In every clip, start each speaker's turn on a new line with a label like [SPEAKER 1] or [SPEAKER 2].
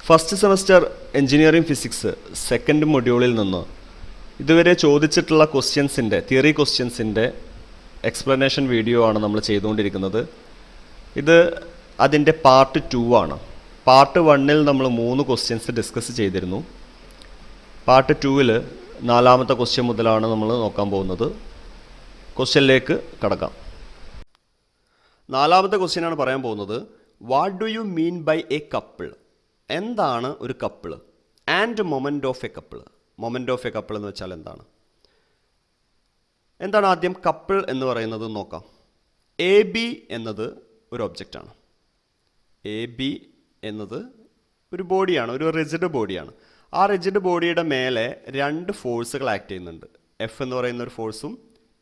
[SPEAKER 1] First semester engineering physics second മൊഡ്യൂളിൽ നിന്ന് ഇതുവരെ ചോദിച്ചിട്ടുള്ള തിയറി ക്വസ്റ്റ്യൻസിൻ്റെ എക്സ്പ്ലനേഷൻ വീഡിയോ ആണ് നമ്മൾ ചെയ്തുകൊണ്ടിരിക്കുന്നത്. ഇത് അതിൻ്റെ പാർട്ട് 2 ആണ്. പാർട്ട് 1-ൽ നമ്മൾ 3 ക്വസ്റ്റ്യൻസ് ഡിസ്കസ് ചെയ്തിരുന്നു. പാർട്ട് 2-ൽ 4-ാമത്തെ ക്വസ്റ്റ്യൻ മുതലാണ് നമ്മൾ നോക്കാൻ പോകുന്നത്. ക്വസ്റ്റ്യനിലേക്ക് കടക്കാം. 4-ാമത്തെ ക്വസ്റ്റ്യനാണ് പറയാൻ പോകുന്നത്. What do you mean by a couple? എന്താണ് ഒരു couple? And moment of a couple. Moment of a couple എന്ന് വെച്ചാൽ എന്താണ് ആദ്യം കപ്പിൾ എന്ന് പറയുന്നത് നോക്കാം. എ ബി എന്നത് ഒരു ഒബ്ജക്റ്റാണ്. എ ബി എന്നത് ഒരു ബോഡിയാണ്, ഒരു റിജിഡ് ബോഡിയാണ്. ആ റിജിഡ് ബോഡിയുടെ മേലെ 2 ഫോഴ്സുകൾ ആക്ട് ചെയ്യുന്നുണ്ട്. എഫ് എന്ന് പറയുന്ന ഒരു ഫോഴ്സും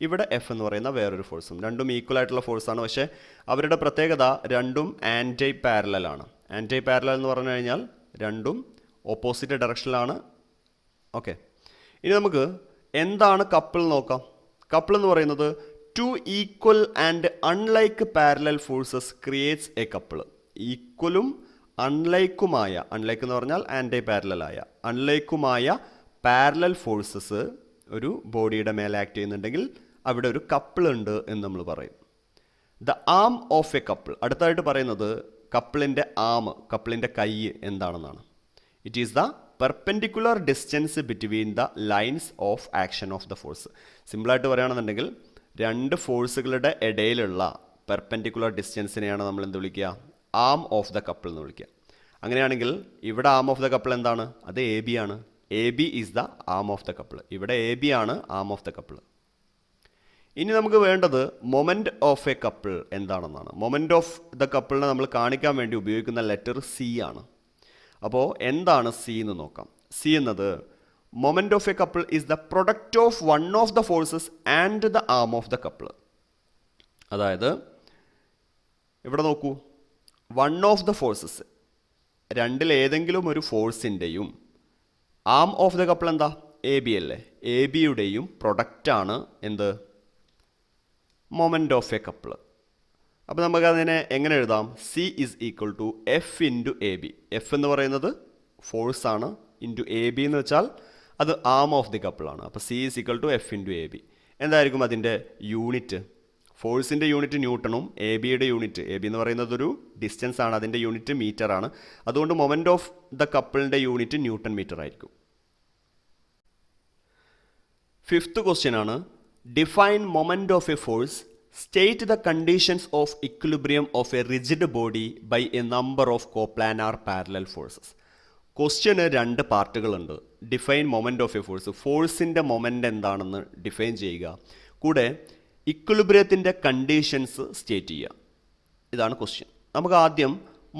[SPEAKER 1] ഇവിടെ എഫ് എന്ന് പറയുന്ന വേറൊരു ഫോഴ്സും. രണ്ടും ഈക്വൽ ആയിട്ടുള്ള ഫോഴ്സാണ്. പക്ഷേ അവരുടെ പ്രത്യേകത രണ്ടും ആൻറ്റി പാരലലാണ്. ആൻറ്റി പാരലൽ എന്ന് പറഞ്ഞു കഴിഞ്ഞാൽ രണ്ടും ഓപ്പോസിറ്റ് ഡയറക്ഷനിലാണ്. ഓക്കെ, ഇനി നമുക്ക് എന്താണ് കപ്പിൾ നോക്കാം. കപ്പിൾ എന്ന് പറയുന്നത് 2 equal and unlike parallel forces creates a couple. ഈക്വലും അൺലൈക്കുമായ, അൺലൈക്ക് എന്ന് പറഞ്ഞാൽ ആൻറ്റി പാരലലായ, അൺലൈക്കുമായ പാരലൽ ഫോഴ്സസ് ഒരു ബോഡിയുടെ മേലെ ആക്ട് ചെയ്യുന്നുണ്ടെങ്കിൽ അവിടെ ഒരു കപ്പിൾ ഉണ്ട് എന്ന് നമ്മൾ പറയും. The arm of a couple. അടുത്തായിട്ട് പറയുന്നത് കപ്പിളിൻ്റെ ആം, കപ്പിളിൻ്റെ കൈ എന്താണെന്നാണ്. It is the perpendicular distance between the lines of action of the force. സിമ്പിളായിട്ട് പറയുകയാണെന്നുണ്ടെങ്കിൽ 2 ഫോഴ്സുകളുടെ ഇടയിലുള്ള പെർപെൻഡിക്കുലർ ഡിസ്റ്റൻസിനെയാണ് നമ്മൾ എന്ത് വിളിക്കുക? ആം ഓഫ് ദ കപ്പിൾ എന്ന് വിളിക്കുക. അങ്ങനെയാണെങ്കിൽ ഇവിടെ ആം ഓഫ് ദ കപ്പിൾ എന്താണ്? അത് എ ബി ആണ്. A B is the arm of the couple. ഇവിടെ എ ബി ആണ് ആം ഓഫ് ദ കപ്പിൾ. ഇനി നമുക്ക് വേണ്ടത് മൊമെൻ്റ് ഓഫ് എ കപ്പിൾ എന്താണെന്നാണ്. മൊമെൻ്റ് ഓഫ് ദ കപ്പിളിനെ നമ്മൾ കാണിക്കാൻ വേണ്ടി ഉപയോഗിക്കുന്ന ലെറ്റർ സി ആണ്. അപ്പോൾ എന്താണ് സി എന്ന് നോക്കാം. സി എന്നത് moment of a couple is the product of one of the forces and the arm of the couple. അതായത് ഇവിടെ നോക്കൂ, വൺ ഓഫ് ദ ഫോഴ്സസ്, രണ്ടിൽ ഏതെങ്കിലും ഒരു ഫോഴ്സിൻ്റെയും ആം ഓഫ് ദ കപ്പിൾ എന്താ? എ ബി അല്ലേ? എ ബിയുടെയും പ്രൊഡക്റ്റാണ് എന്ത്? Moment of a couple. അപ്പോൾ നമുക്കതിനെ എങ്ങനെ എഴുതാം? C is equal to F into A B. F എന്ന് പറയുന്നത് ഫോഴ്സാണ്, ഇൻറ്റു എ ബി എന്ന് വെച്ചാൽ അത് ആം ഓഫ് ദി കപ്പിളാണ്. അപ്പോൾ C is equal to F into A B. എന്തായിരിക്കും അതിൻ്റെ യൂണിറ്റ്? ഫോഴ്സിൻ്റെ യൂണിറ്റ് ന്യൂട്ടണും എ ബിയുടെ യൂണിറ്റ്, എ ബി എന്ന് പറയുന്നത് ഒരു ഡിസ്റ്റൻസ് ആണ്, അതിൻ്റെ യൂണിറ്റ് മീറ്റർ ആണ്. അതുകൊണ്ട് മൊമെൻ്റ് ഓഫ് ദ കപ്പിളിൻ്റെ യൂണിറ്റ് ന്യൂട്ടൺ മീറ്റർ ആയിരിക്കും. 5th ക്വസ്റ്റ്യൻ ആണ്. Define moment of a force. State the conditions of equilibrium of a rigid body by a number of coplanar parallel forces. ക്വസ്റ്റ്യന് 2 പാർട്ടുകളുണ്ട്. Define moment of a force, ഫോഴ്സിൻ്റെ moment എന്താണെന്ന് define ചെയ്യുക. കൂടെ ഇക്വിലിബ്രിയത്തിൻ്റെ conditions state ചെയ്യുക. ഇതാണ് question. നമുക്ക് ആദ്യം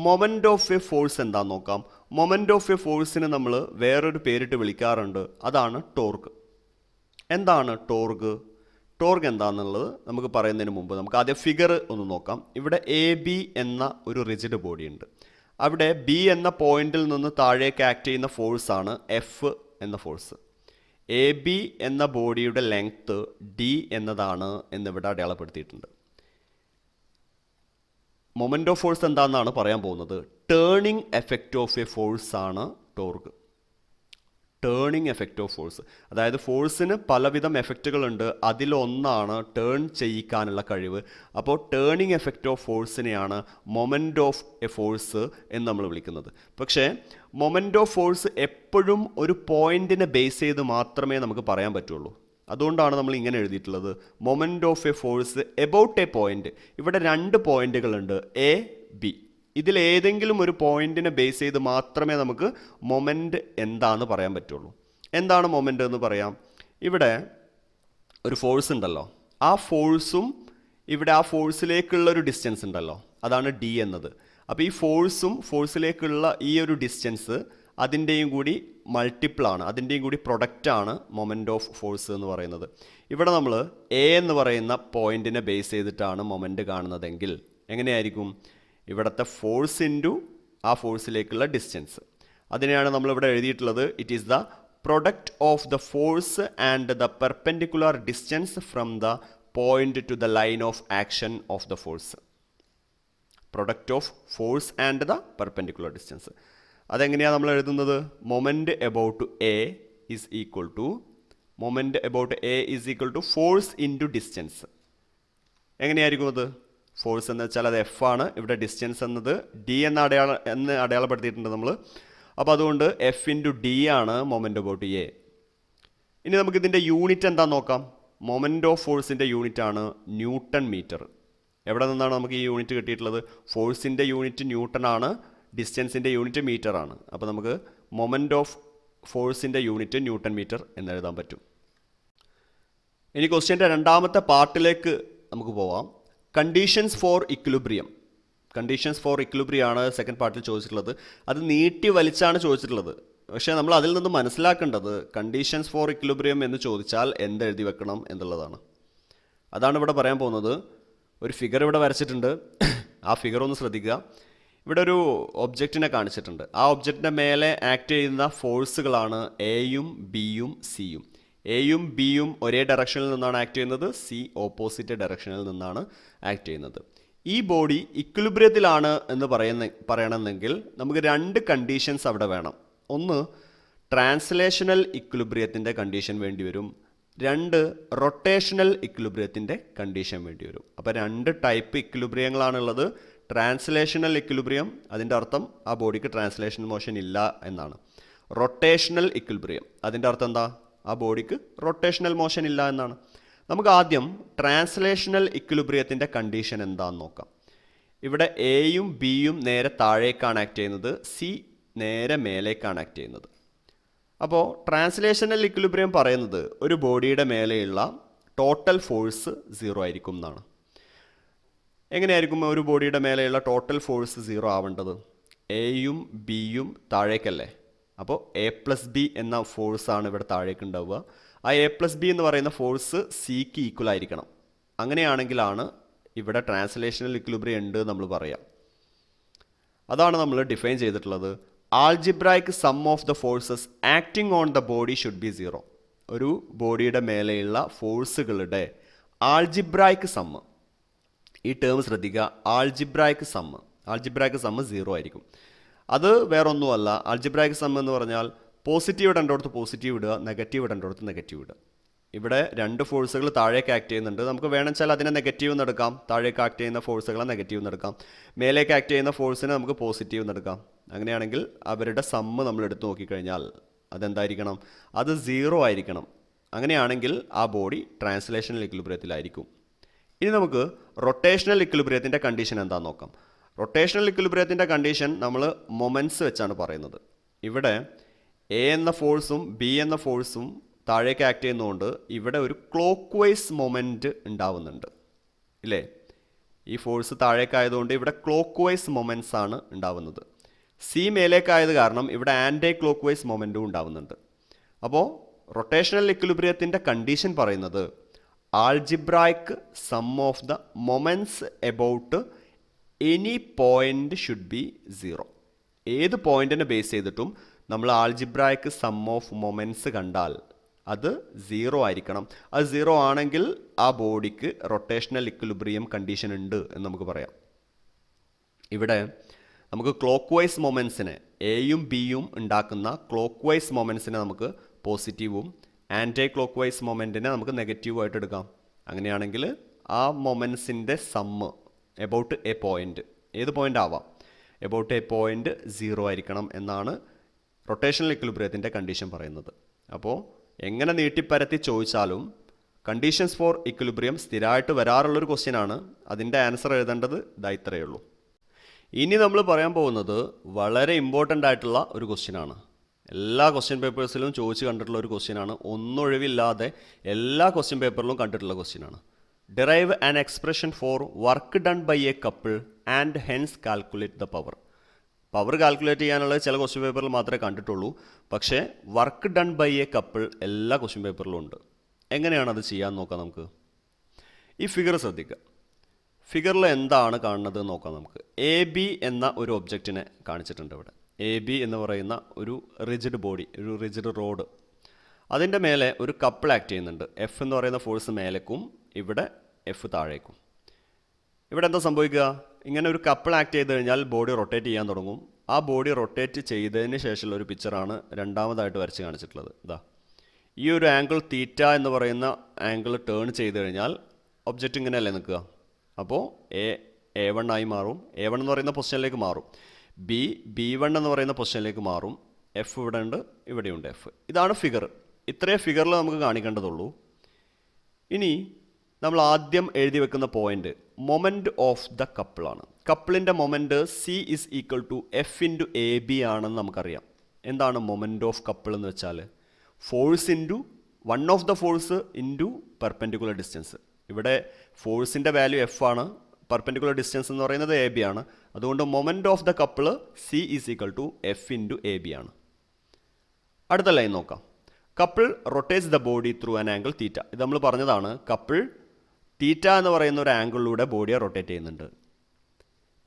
[SPEAKER 1] മൊമെൻ്റ് ഓഫ് എ ഫോഴ്സ് എന്താണെന്ന് നോക്കാം. മൊമെൻ്റ് ഓഫ് എ ഫോഴ്സിന് നമ്മൾ വേറൊരു പേരിട്ട് വിളിക്കാറുണ്ട്, അതാണ് ടോർക്ക്. എന്താണ് ടോർക്ക്? ടോർക്ക് എന്താണെന്നുള്ളത് നമുക്ക് പറയുന്നതിന് മുമ്പ് നമുക്ക് ആദ്യം ഫിഗർ ഒന്ന് നോക്കാം. ഇവിടെ എ ബി എന്ന ഒരു റിജിഡ് ബോഡി ഉണ്ട്. അവിടെ ബി എന്ന പോയിന്റിൽ നിന്ന് താഴേക്ക് ആക്ട് ചെയ്യുന്ന ഫോഴ്സാണ് എഫ് എന്ന ഫോഴ്സ്. എ ബി എന്ന ബോഡിയുടെ ലെങ്ത്ത് ഡി എന്നതാണ് എന്നിവിടെ അടയാളപ്പെടുത്തിയിട്ടുണ്ട്. മൊമെൻ്റ് ഓഫ് ഫോഴ്സ് എന്താണെന്നാണ് പറയാൻ പോകുന്നത്. Turning effect of a force ആണ് torque. Turning effect of force, അതായത് ഫോഴ്സിന് പലവിധം എഫക്റ്റുകളുണ്ട്, അതിലൊന്നാണ് ടേൺ ചെയ്യിക്കാനുള്ള കഴിവ്. അപ്പോൾ turning effect of ഫോഴ്സിനെയാണ് moment of a force എന്ന് നമ്മൾ വിളിക്കുന്നത്. പക്ഷേ മൊമെൻ്റ് ഓഫ് ഫോഴ്സ് എപ്പോഴും ഒരു പോയിന്റിനെ ബേസ് ചെയ്ത് മാത്രമേ നമുക്ക് പറയാൻ പറ്റുള്ളൂ. അതുകൊണ്ടാണ് നമ്മൾ ഇങ്ങനെ എഴുതിയിട്ടുള്ളത്, moment of a force about A point. ഇവിടെ 2 പോയിന്റുകളുണ്ട്, എ ബി. ഇതിലേതെങ്കിലും ഒരു പോയിന്റിനെ ബേസ് ചെയ്ത് മാത്രമേ നമുക്ക് മൊമെൻ്റ് എന്താണെന്ന് പറയാൻ പറ്റുള്ളൂ. എന്താണ് മൊമെൻ്റ് എന്ന് പറയാം. ഇവിടെ ഒരു ഫോഴ്സ് ഉണ്ടല്ലോ, ആ ഫോഴ്സും ഇവിടെ ആ ഫോഴ്സിലേക്കുള്ള ഒരു ഡിസ്റ്റൻസ് ഉണ്ടല്ലോ, അതാണ് ഡി എന്നത്. അപ്പോൾ ഈ ഫോഴ്സും ഫോഴ്സിലേക്കുള്ള ഈ ഒരു ഡിസ്റ്റൻസ് അതിൻ്റെയും കൂടി മൾട്ടിപ്പിളാണ്, അതിൻ്റെയും കൂടി പ്രൊഡക്റ്റാണ് മൊമെൻ്റ് ഓഫ് ഫോഴ്സ് എന്ന് പറയുന്നത്. ഇവിടെ നമ്മൾ എ എന്ന് പറയുന്ന പോയിന്റിനെ ബേസ് ചെയ്തിട്ടാണ് മൊമെൻ്റ് കാണുന്നതെങ്കിൽ എങ്ങനെയായിരിക്കും? ഇവിടുത്തെ ഫോഴ്സ് ഇൻറ്റു ആ ഫോഴ്സിലേക്കുള്ള ഡിസ്റ്റൻസ്, അതിനെയാണ് നമ്മളിവിടെ എഴുതിയിട്ടുള്ളത്. It is the product of the force and the perpendicular distance from the point to the line of action of the force. Product of force and the perpendicular distance. അതെങ്ങനെയാണ് നമ്മൾ എഴുതുന്നത്? Moment about A is equal to force into distance. എങ്ങനെയായിരിക്കും അത്? Force എന്ന് വെച്ചാൽ അത് F ആണ്, ഇവിടെ ഡിസ്റ്റൻസ് എന്നത് ഡി എന്ന് അടയാളപ്പെടുത്തിയിട്ടുണ്ട് നമ്മൾ. അപ്പോൾ അതുകൊണ്ട് എഫ് ഇൻറ്റു ഡി ആണ് മൊമെൻറ്റ് എബൌട്ട് എ. ഇനി നമുക്കിതിൻ്റെ യൂണിറ്റ് എന്താണെന്ന് നോക്കാം. മൊമെൻറ്റ് ഓഫ് ഫോഴ്സിൻ്റെ യൂണിറ്റ് ആണ് ന്യൂട്ടൺ മീറ്റർ. എവിടെ നിന്നാണ് നമുക്ക് ഈ യൂണിറ്റ് കിട്ടിയിട്ടുള്ളത്? ഫോഴ്സിൻ്റെ യൂണിറ്റ് ന്യൂട്ടൺ ആണ്, ഡിസ്റ്റൻസിൻ്റെ യൂണിറ്റ് മീറ്റർ ആണ്. അപ്പോൾ നമുക്ക് മൊമെൻറ്റ് ഓഫ് ഫോഴ്സിൻ്റെ യൂണിറ്റ് ന്യൂട്ടൺ മീറ്റർ എന്നെഴുതാൻ പറ്റും. ഇനി ക്വസ്റ്റ്യൻ്റെ രണ്ടാമത്തെ പാർട്ടിലേക്ക് നമുക്ക് പോവാം. കണ്ടീഷൻസ് ഫോർ ഇക്വിലിബ്രിയം ആണ് സെക്കൻഡ് പാർട്ടിൽ ചോദിച്ചിട്ടുള്ളത്. അത് നീട്ടി വലിച്ചാണ് ചോദിച്ചിട്ടുള്ളത്. പക്ഷേ നമ്മൾ അതിൽ നിന്ന് മനസ്സിലാക്കേണ്ടത് കണ്ടീഷൻസ് ഫോർ ഇക്വിലിബ്രിയം എന്ന് ചോദിച്ചാൽ എന്തെഴുതി വെക്കണം എന്നുള്ളതാണ്. അതാണ് ഇവിടെ പറയാൻ പോകുന്നത്. ഒരു ഫിഗർ ഇവിടെ വരച്ചിട്ടുണ്ട്. ആ ഫിഗർ ഒന്ന് ശ്രദ്ധിക്കുക. ഇവിടെ ഒരു ഒബ്ജക്റ്റിനെ കാണിച്ചിട്ടുണ്ട്. ആ ഒബ്ജക്റ്റിൻ്റെ മേലെ ആക്ട് ചെയ്യുന്ന ഫോഴ്സുകളാണ് എയും ബിയും സിയും. എയും ബിയും ഒരേ ഡയറക്ഷനിൽ നിന്നാണ് ആക്ട് ചെയ്യുന്നത്, സി ഓപ്പോസിറ്റ് ഡയറക്ഷനിൽ നിന്നാണ് ആക്ട് ചെയ്യുന്നത്. ഈ ബോഡി ഇക്വിലിബ്രിയത്തിലാണ് എന്ന് പറയണമെങ്കിൽ നമുക്ക് രണ്ട് കണ്ടീഷൻസ് അവിടെ വേണം. ഒന്ന്, ട്രാൻസ്ലേഷണൽ ഇക്വിലിബ്രിയത്തിൻ്റെ കണ്ടീഷൻ വേണ്ടി വരും. രണ്ട്, റൊട്ടേഷണൽ ഇക്വിലിബ്രിയത്തിൻ്റെ കണ്ടീഷൻ വേണ്ടി വരും. അപ്പോൾ രണ്ട് ടൈപ്പ് ഇക്വിലിബ്രിയങ്ങളാണുള്ളത്. ട്രാൻസ്ലേഷണൽ ഇക്വിലിബ്രിയം, അതിൻ്റെ അർത്ഥം ആ ബോഡിക്ക് ട്രാൻസ്ലേഷൻ മോഷൻ ഇല്ല എന്നാണ്. റൊട്ടേഷണൽ ഇക്വിലിബ്രിയം, അതിൻ്റെ അർത്ഥം എന്താ? ആ ബോഡിക്ക് റൊട്ടേഷണൽ മോഷൻ ഇല്ല എന്നാണ്. നമുക്ക് ആദ്യം ട്രാൻസ്ലേഷണൽ ഇക്വിലിബ്രിയത്തിൻ്റെ കണ്ടീഷൻ എന്താണെന്ന് നോക്കാം. ഇവിടെ എയും ബിയും നേരെ താഴേക്കാണ് ആക്ട് ചെയ്യുന്നത്, സി നേരെ മേലേക്കാണ് ആക്ട് ചെയ്യുന്നത്. അപ്പോൾ ട്രാൻസ്ലേഷണൽ ഇക്വിലിബ്രിയം പറയുന്നത് ഒരു ബോഡിയുടെ മേലെയുള്ള ടോട്ടൽ ഫോഴ്സ് 0 ആയിരിക്കും എന്നാണ്. എങ്ങനെയായിരിക്കും ഒരു ബോഡിയുടെ മേലെയുള്ള ടോട്ടൽ ഫോഴ്സ് 0 ആവേണ്ടത്? എയും ബിയും താഴേക്കല്ലേ. അപ്പോൾ എ പ്ലസ് ബി എന്ന ഫോഴ്സാണ് ഇവിടെ താഴേക്ക് ഉണ്ടാവുക. ആ എ പ്ലസ് ബി എന്ന് പറയുന്ന ഫോഴ്സ് സിക്ക് ഈക്വൽ ആയിരിക്കണം. അങ്ങനെയാണെങ്കിലാണ് ഇവിടെ ട്രാൻസ്ലേഷണൽ ഇക്വിലിബ്രിയം ഉണ്ട് നമ്മൾ പറയാം. അതാണ് നമ്മൾ ഡിഫൈൻ ചെയ്തിട്ടുള്ളത്. Algebraic sum of the forces acting on the body should be 0. ഒരു ബോഡിയുടെ മേലെയുള്ള ഫോഴ്സുകളുടെ ആൾജിബ്രായിക് സമ്മ്, ഈ ടേം ശ്രദ്ധിക്കുക, ആൾജിബ്രായിക് സമ്മ് 0 ആയിരിക്കും. അത് വേറൊന്നുമല്ല. ആൾജിബ്രായിക് സം എന്ന് പറഞ്ഞാൽ പോസിറ്റീവ് ഇടേണ്ടടുത്ത് പോസിറ്റീവ് ഇടുക, നെഗറ്റീവ് ഇടേണ്ടടുത്ത് നെഗറ്റീവ് ഇടുക. ഇവിടെ രണ്ട് ഫോഴ്സുകൾ താഴേക്ക് ആക്ട് ചെയ്യുന്നുണ്ട്. നമുക്ക് വേണമെച്ചാൽ അതിനെ നെഗറ്റീവ് എന്ന് എടുക്കാം, താഴേക്ക് ആക്ട് ചെയ്യുന്ന ഫോഴ്സുകളെ നെഗറ്റീവ് എന്ന് എടുക്കാം. മേലേക്ക് ആക്ട് ചെയ്യുന്ന ഫോഴ്സിനെ നമുക്ക് പോസിറ്റീവ് എന്ന് എടുക്കാം. അങ്ങനെയാണെങ്കിൽ അവരുടെ സമ്മ് നമ്മൾ എടുത്തു നോക്കിക്കഴിഞ്ഞാൽ അതെന്തായിരിക്കണം? അത് 0 ആയിരിക്കണം. അങ്ങനെയാണെങ്കിൽ ആ ബോഡി ട്രാൻസ്ലേഷണൽ ഇക്വിലിബ്രിയത്തിലായിരിക്കും. ഇനി നമുക്ക് റൊട്ടേഷണൽ ഇക്വിലിബ്രിയത്തിൻ്റെ കണ്ടീഷൻ എന്താണെന്ന് നോക്കാം. റൊട്ടേഷണൽ ഇക്വിലിബ്രിയത്തിൻ്റെ കണ്ടീഷൻ നമ്മൾ മൊമെൻറ്റ്സ് വെച്ചാണ് പറയുന്നത്. ഇവിടെ എ എന്ന ഫോഴ്സും ബി എന്ന ഫോഴ്സും താഴേക്ക് ആക്ട് ചെയ്യുന്നതുകൊണ്ട് ഇവിടെ ഒരു ക്ലോക്ക് വൈസ് മൊമെൻറ്റ് ഉണ്ടാവുന്നുണ്ട് ഇല്ലേ? ഈ ഫോഴ്സ് താഴേക്കായതുകൊണ്ട് ഇവിടെ ക്ലോക്ക് വൈസ് മൊമെൻറ്റ്സ് ആണ് ഉണ്ടാവുന്നത്. സി മേലേക്കായത് കാരണം ഇവിടെ ആൻറ്റി ക്ലോക്ക് വൈസ് മൊമെൻറ്റും ഉണ്ടാവുന്നുണ്ട്. അപ്പോൾ റൊട്ടേഷണൽ ഇക്വിലിബ്രിയത്തിൻ്റെ കണ്ടീഷൻ പറയുന്നത് algebraic sum of the moments about any point should be 0. ഏത് പോയിന്റിനെ ബേസ് ചെയ്തിട്ടും നമ്മൾ ആൾജിബ്രായിക് സം ഓഫ് മൊമെൻറ്റ്സ് കണ്ടാൽ അത് 0 ആയിരിക്കണം. അത് 0 ആണെങ്കിൽ ആ ബോഡിക്ക് റൊട്ടേഷണൽ ഇക്വിലിബ്രിയം കണ്ടീഷൻ ഉണ്ട് എന്ന് നമുക്ക് പറയാം. ഇവിടെ നമുക്ക് ക്ലോക്ക് വൈസ് മൊമെൻറ്റ്സിനെ, എയും ബിയും ഉണ്ടാക്കുന്ന ക്ലോക്ക് വൈസ് മൊമെൻറ്റ്സിനെ നമുക്ക് പോസിറ്റീവും ആൻറ്റി ക്ലോക്ക് വൈസ് മൊമെൻറ്റിനെ നമുക്ക് നെഗറ്റീവായിട്ട് എടുക്കാം. അങ്ങനെയാണെങ്കിൽ ആ മൊമെൻറ്റ്സിൻ്റെ സമ്മ് എബൌട്ട് എ പോയിൻ്റ്, ഏത് പോയിൻ്റ് ആവാം, എബൌട്ട് എ പോയിൻ്റ് 0 ആയിരിക്കണം എന്നാണ് റൊട്ടേഷണൽ ഇക്വിലിബ്രിയത്തിൻ്റെ കണ്ടീഷൻ പറയുന്നത്. അപ്പോൾ എങ്ങനെ നീട്ടിപ്പരത്തി ചോദിച്ചാലും കണ്ടീഷൻസ് ഫോർ ഇക്വിലിബ്രിയം സ്ഥിരമായിട്ട് വരാറുള്ളൊരു ക്വസ്റ്റ്യനാണ്. അതിൻ്റെ ആൻസർ എഴുതേണ്ടത് ഇത്രയേ ഉള്ളൂ. ഇനി നമ്മൾ പറയാൻ പോകുന്നത് വളരെ ഇമ്പോർട്ടൻ്റ് ആയിട്ടുള്ള ഒരു ക്വസ്റ്റ്യനാണ്. എല്ലാ ക്വസ്റ്റ്യൻ പേപ്പേഴ്സിലും ചോദിച്ച് കണ്ടിട്ടുള്ള ഒരു ക്വസ്റ്റ്യനാണ്. ഒന്നൊഴിവില്ലാതെ എല്ലാ ക്വസ്റ്റ്യൻ പേപ്പറിലും കണ്ടിട്ടുള്ള ക്വസ്റ്റ്യനാണ്. Derive an expression for work done by a couple and hence calculate the power. Power calculate ചെയ്യാനുള്ളത് ചില ക്വസ്റ്റ്യൻ പേപ്പറിൽ മാത്രമേ കണ്ടിട്ടുള്ളൂ. പക്ഷേ work done by a couple എല്ലാ ക്വസ്റ്റ്യൻ പേപ്പറിലും ഉണ്ട്. എങ്ങനെയാണ് അത് ചെയ്യാൻ നോക്കാം നമുക്ക്. ഈ ഫിഗർ ശ്രദ്ധിക്കുക. ഫിഗറിൽ എന്താണ് കാണുന്നത് നോക്കാം നമുക്ക്. എ ബി എന്ന ഒരു ഒബ്ജക്റ്റിനെ കാണിച്ചിട്ടുണ്ട് ഇവിടെ. എ ബി എന്ന് പറയുന്ന ഒരു റിജിഡ് ബോഡി, ഒരു റിജിഡ് റോഡ്, അതിൻ്റെ മേലെ ഒരു കപ്പിൾ ആക്ട് ചെയ്യുന്നുണ്ട്. എഫ് എന്ന് പറയുന്ന ഫോഴ്സ് മേലേക്കും ഇവിടെ എഫ് താഴേക്കും. ഇവിടെ എന്താ സംഭവിക്കുക? ഇങ്ങനെ ഒരു കപ്പിൾ ആക്ട് ചെയ്ത് കഴിഞ്ഞാൽ ബോഡി റൊട്ടേറ്റ് ചെയ്യാൻ തുടങ്ങും. ആ ബോഡി റൊട്ടേറ്റ് ചെയ്തതിന് ശേഷമുള്ള ഒരു പിക്ചറാണ് രണ്ടാമതായിട്ട് വരച്ച് കാണിച്ചിട്ടുള്ളത്. ഇതാ ഈ ഒരു ആംഗിൾ തീറ്റ എന്ന് പറയുന്ന ആംഗിൾ ടേൺ ചെയ്ത് കഴിഞ്ഞാൽ ഒബ്ജക്റ്റ് ഇങ്ങനെയല്ലേ നിൽക്കുക. അപ്പോൾ A1 ആയി മാറും. A1 എന്ന് പറയുന്ന പൊസിഷനിലേക്ക് മാറും. B1 എന്ന് പറയുന്ന പൊസിഷനിലേക്ക് മാറും. F ഇവിടെ ഉണ്ട്, ഇവിടെയുണ്ട് F. ഇതാണ് ഫിഗർ. ഇത്രയും ഫിഗറിൽ നമുക്ക് കാണിക്കേണ്ടതുള്ളൂ. ഇനി നമ്മൾ ആദ്യം എഴുതി വെക്കുന്ന പോയിന്റ് മൊമെൻറ്റ് ഓഫ് ദ കപ്പിളാണ്. കപ്പിളിൻ്റെ moment C is equal to F into AB ആണെന്ന് നമുക്കറിയാം. എന്താണ് മൊമെൻറ്റ് ഓഫ് കപ്പിൾ എന്ന് വെച്ചാൽ force into one of the force into perpendicular distance. ഇവിടെ ഫോഴ്സിൻ്റെ വാല്യൂ F ആണ്, പെർപെൻഡിക്കുലർ ഡിസ്റ്റൻസ് എന്ന് പറയുന്നത് AB ആണ്. അതുകൊണ്ട് moment of the couple C is equal to F into AB ആണ്. അടുത്ത ലൈൻ നോക്കാം. Couple rotates the body through an angle theta. ഇത് നമ്മൾ പറഞ്ഞതാണ്. കപ്പിൾ തീറ്റ എന്ന് പറയുന്ന ഒരു ആംഗിളിലൂടെ ബോഡിയെ റൊട്ടേറ്റ് ചെയ്യുന്നുണ്ട്.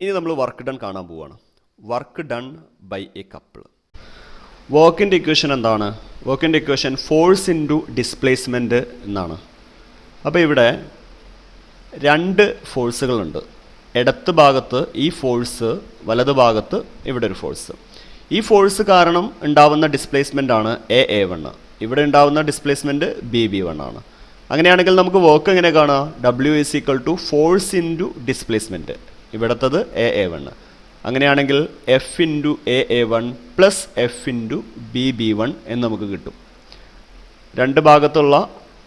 [SPEAKER 1] ഇനി നമ്മൾ വർക്ക് ഡൺ കാണാൻ പോവുകയാണ്. Work done by a couple. വർക്കിൻ്റെ ഇക്വേഷൻ എന്താണ്? വർക്കിൻ്റെ ഇക്വേഷൻ ഫോഴ്സ് ഇൻറ്റു ഡിസ്പ്ലേസ്മെൻറ്റ് എന്നാണ്. അപ്പോൾ ഇവിടെ രണ്ട് ഫോഴ്സുകളുണ്ട്. ഇടത്ത് ഭാഗത്ത് ഈ ഫോഴ്സ്, വലത് ഭാഗത്ത് ഇവിടെ ഒരു ഫോഴ്സ്. ഈ ഫോഴ്സ് കാരണം ഉണ്ടാവുന്ന ഡിസ്പ്ലേസ്മെൻ്റ് ആണ് A1. ഇവിടെ ഉണ്ടാവുന്ന ഡിസ്പ്ലേസ്മെൻറ്റ് B1 ആണ്. അങ്ങനെയാണെങ്കിൽ നമുക്ക് വർക്ക് എങ്ങനെ കാണാം? W is equal to force into displacement. ഇവിടത്തത് A1. അങ്ങനെയാണെങ്കിൽ F into A1 plus F into B1 എന്ന് നമുക്ക് കിട്ടും.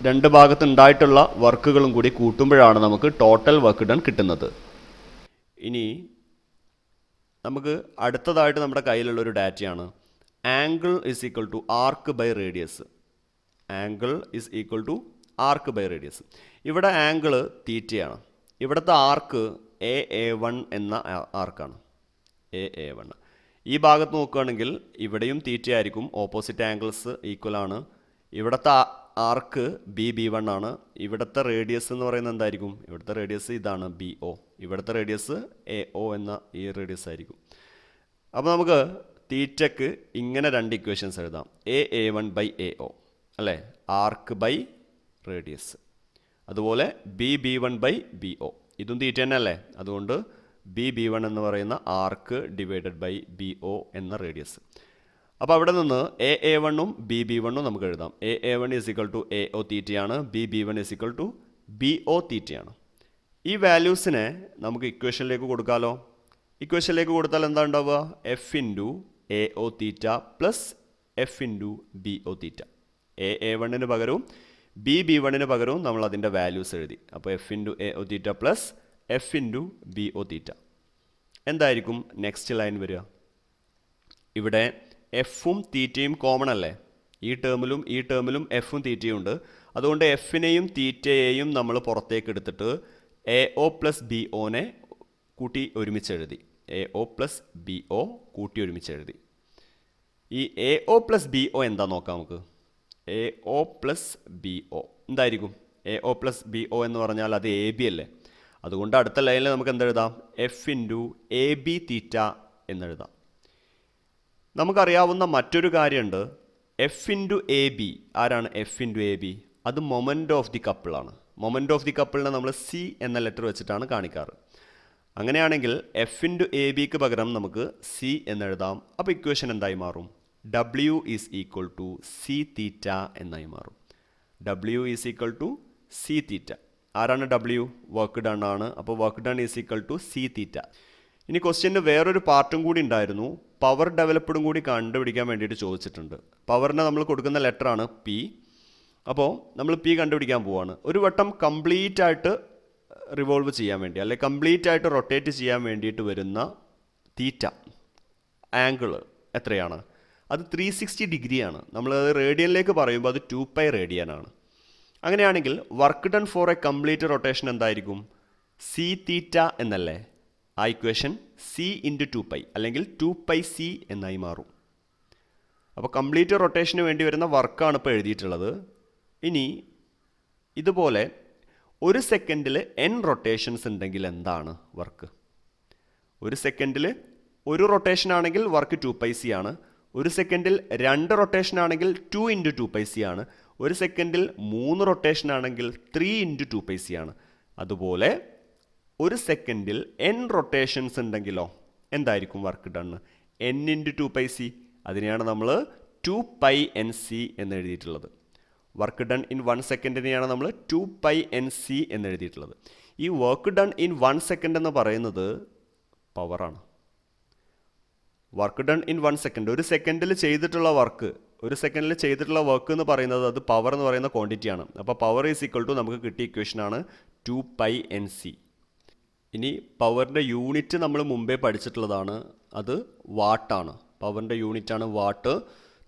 [SPEAKER 1] രണ്ട് ഭാഗത്തുണ്ടായിട്ടുള്ള വർക്കുകളും കൂടി കൂട്ടുമ്പോഴാണ് നമുക്ക് ടോട്ടൽ വർക്ക് ഡൺ കിട്ടുന്നത്. ഇനി നമുക്ക് അടുത്തതായിട്ട് നമ്മുടെ കയ്യിലുള്ളൊരു ഡാറ്റയാണ് angle is equal to arc by radius. Angle is equal to arc by radius. ഇവിടെ ആംഗിൾ തീറ്റയാണ്. ഇവിടുത്തെ ആർക്ക് A1 എന്ന ആർക്കാണ്. A1. ഈ ഭാഗത്ത് നോക്കുകയാണെങ്കിൽ ഇവിടെയും തീറ്റയായിരിക്കും. ഓപ്പോസിറ്റ് ആംഗിൾസ് ഈക്വൽ ആണ്. ഇവിടുത്തെ ആർക്ക് B1 ആണ്. ഇവിടുത്തെ റേഡിയസ് എന്ന് പറയുന്നത് എന്തായിരിക്കും? ഇവിടുത്തെ റേഡിയസ് ഇതാണ് BO. ഇവിടുത്തെ റേഡിയസ് AO എന്ന ഈ റേഡിയസ് ആയിരിക്കും. അപ്പോൾ നമുക്ക് തീറ്റയ്ക്ക് ഇങ്ങനെ രണ്ട് ഇക്വേഷൻസ് എഴുതാം. A1 ബൈ AO അല്ലേ, ആർക്ക് ബൈ റേഡിയസ്. അതുപോലെ B1 ബൈ BO, ഇതും തീറ്റ തന്നെ അല്ലേ. അതുകൊണ്ട് B1 എന്ന് പറയുന്ന ആർക്ക് ഡിവൈഡഡ് ബൈ BO എന്ന റേഡിയസ്. അപ്പോൾ അവിടെ നിന്ന് A1ഉം B1ഉം നമുക്ക് എഴുതാം. A1 is equal to AO തീറ്റയാണ്. B1 is equal to BO തീറ്റയാണ്. ഈ വാല്യൂസിനെ നമുക്ക് ഇക്വേഷനിലേക്ക് കൊടുക്കാമല്ലോ. ഇക്വേഷനിലേക്ക് കൊടുത്താൽ എന്താ ഉണ്ടാവുക? F into AO theta plus F into BO തീറ്റ. A1ന് പകരവും B1ന് പകരവും നമ്മൾ അതിൻ്റെ വാല്യൂസ് എഴുതി. അപ്പോൾ F into AO theta plus F into BO തീറ്റ. എന്തായിരിക്കും നെക്സ്റ്റ് ലൈൻ വരിക? ഇവിടെ എഫും തീറ്റയും കോമൺ അല്ലേ. ഈ ടേമിലും എഫും തീറ്റയും ഉണ്ട്. അതുകൊണ്ട് എഫിനെയും തീറ്റയെയും നമ്മൾ പുറത്തേക്ക് എടുത്തിട്ട് AO പ്ലസ് BOനെ കൂട്ടി ഒരുമിച്ചെഴുതി. AO പ്ലസ് BO കൂട്ടി ഒരുമിച്ചെഴുതി. ഈ AO പ്ലസ് BO എന്താ നോക്കാം നമുക്ക്. AO പ്ലസ് BO എന്തായിരിക്കും? AO പ്ലസ് BO എന്ന് പറഞ്ഞാൽ അത് AB അല്ലേ. അതുകൊണ്ട് അടുത്ത ലൈനിൽ നമുക്ക് എന്തെഴുതാം? F ഇൻറ്റു AB തീറ്റ എന്നെഴുതാം. നമുക്കറിയാവുന്ന മറ്റൊരു കാര്യമുണ്ട്. F into AB. ആരാണ് F ഇൻറ്റു AB? അത് മൊമെൻറ്റ് ഓഫ് ദി കപ്പിളാണ്. മൊമെൻറ്റ് ഓഫ് ദി കപ്പിളിനെ നമ്മൾ C എന്ന ലെറ്റർ വെച്ചിട്ടാണ് കാണിക്കാറ്. അങ്ങനെയാണെങ്കിൽ F ഇൻറ്റു ABക്ക് പകരം നമുക്ക് C എന്നെഴുതാം. അപ്പോൾ ഇക്വേഷൻ എന്തായി മാറും? W is equal to C theta എന്നായി മാറും. W is equal to C theta. ആരാണ് W? വർക്ക് ഡൺ ആണ്. അപ്പോൾ work done is equal to C theta. ഇനി ക്വസ്റ്റ്യന് വേറൊരു പാർട്ടും കൂടി ഉണ്ടായിരുന്നു. പവർ ഡെവലപ്ഡും കൂടി കണ്ടുപിടിക്കാൻ വേണ്ടിയിട്ട് ചോദിച്ചിട്ടുണ്ട്. പവറിന് നമ്മൾ കൊടുക്കുന്ന ലെറ്ററാണ് P. അപ്പോൾ നമ്മൾ P കണ്ടുപിടിക്കാൻ പോവാണ്. ഒരു വട്ടം കംപ്ലീറ്റ് ആയിട്ട് റിവോൾവ് ചെയ്യാൻ വേണ്ടി, അല്ലെങ്കിൽ കംപ്ലീറ്റ് ആയിട്ട് റൊട്ടേറ്റ് ചെയ്യാൻ വേണ്ടിയിട്ട് വരുന്ന തീറ്റ ആംഗിൾ എത്രയാണ്? അത് 360 ഡിഗ്രിയാണ്. നമ്മളത് റേഡിയനിലേക്ക് പറയുമ്പോൾ അത് 2π റേഡിയനാണ്. അങ്ങനെയാണെങ്കിൽ work done for A complete rotation എന്തായിരിക്കും? C തീറ്റ എന്നല്ലേ. ആ ഇക്വേഷൻ C ഇൻറ്റു 2π അല്ലെങ്കിൽ 2πC എന്നായി മാറും. അപ്പോൾ കംപ്ലീറ്റ് റൊട്ടേഷന് വേണ്ടി വരുന്ന വർക്കാണ് ഇപ്പോൾ എഴുതിയിട്ടുള്ളത്. ഇനി ഇതുപോലെ ഒരു സെക്കൻഡിൽ n റൊട്ടേഷൻസ് ഉണ്ടെങ്കിൽ എന്താണ് വർക്ക്? ഒരു സെക്കൻഡിൽ ഒരു റൊട്ടേഷൻ ആണെങ്കിൽ വർക്ക് 2πC ആണ്. ഒരു സെക്കൻഡിൽ 2 റൊട്ടേഷൻ ആണെങ്കിൽ 2 ഇൻറ്റു 2πC ആണ്. ഒരു സെക്കൻഡിൽ 3 റൊട്ടേഷൻ ആണെങ്കിൽ 3 ഇൻറ്റു 2πC ആണ്. അതുപോലെ ഒരു സെക്കൻഡിൽ n റൊട്ടേഷൻസ് ഉണ്ടെങ്കിലോ എന്തായിരിക്കും work done? N into 2πc, അതിനെയാണ് നമ്മൾ 2πnc എന്ന് എഴുതിയിട്ടുള്ളത്. വർക്ക് ഡൺ ഇൻ 1 സെക്കൻഡിനെയാണ് നമ്മൾ 2πnc എന്ന് എഴുതിയിട്ടുള്ളത്. ഈ വർക്ക് ഡൺ ഇൻ 1 സെക്കൻഡ് എന്ന് പറയുന്നത് പവറാണ്. വർക്ക് ഡൺ ഇൻ 1 സെക്കൻഡ്, ഒരു സെക്കൻഡിൽ ചെയ്തിട്ടുള്ള വർക്ക് എന്ന് പറയുന്നത് അത് പവർ എന്ന് പറയുന്ന ക്വാണ്ടിറ്റിയാണ്. അപ്പോൾ പവർ ഈസ് ഈക്വൽ ടു നമുക്ക് കിട്ടിയ ഇക്വേഷനാണ് 2πnc. ഇനി പവറിൻ്റെ യൂണിറ്റ് നമ്മൾ മുമ്പേ പഠിച്ചിട്ടുള്ളതാണ്, അത് വാട്ടാണ്. പവറിൻ്റെ യൂണിറ്റാണ് വാട്ട്.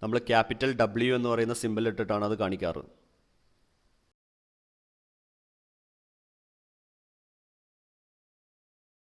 [SPEAKER 1] നമ്മൾ ക്യാപിറ്റൽ W എന്ന് പറയുന്ന സിമ്പിൾ ഇട്ടിട്ടാണ് അത് കാണിക്കാറ്.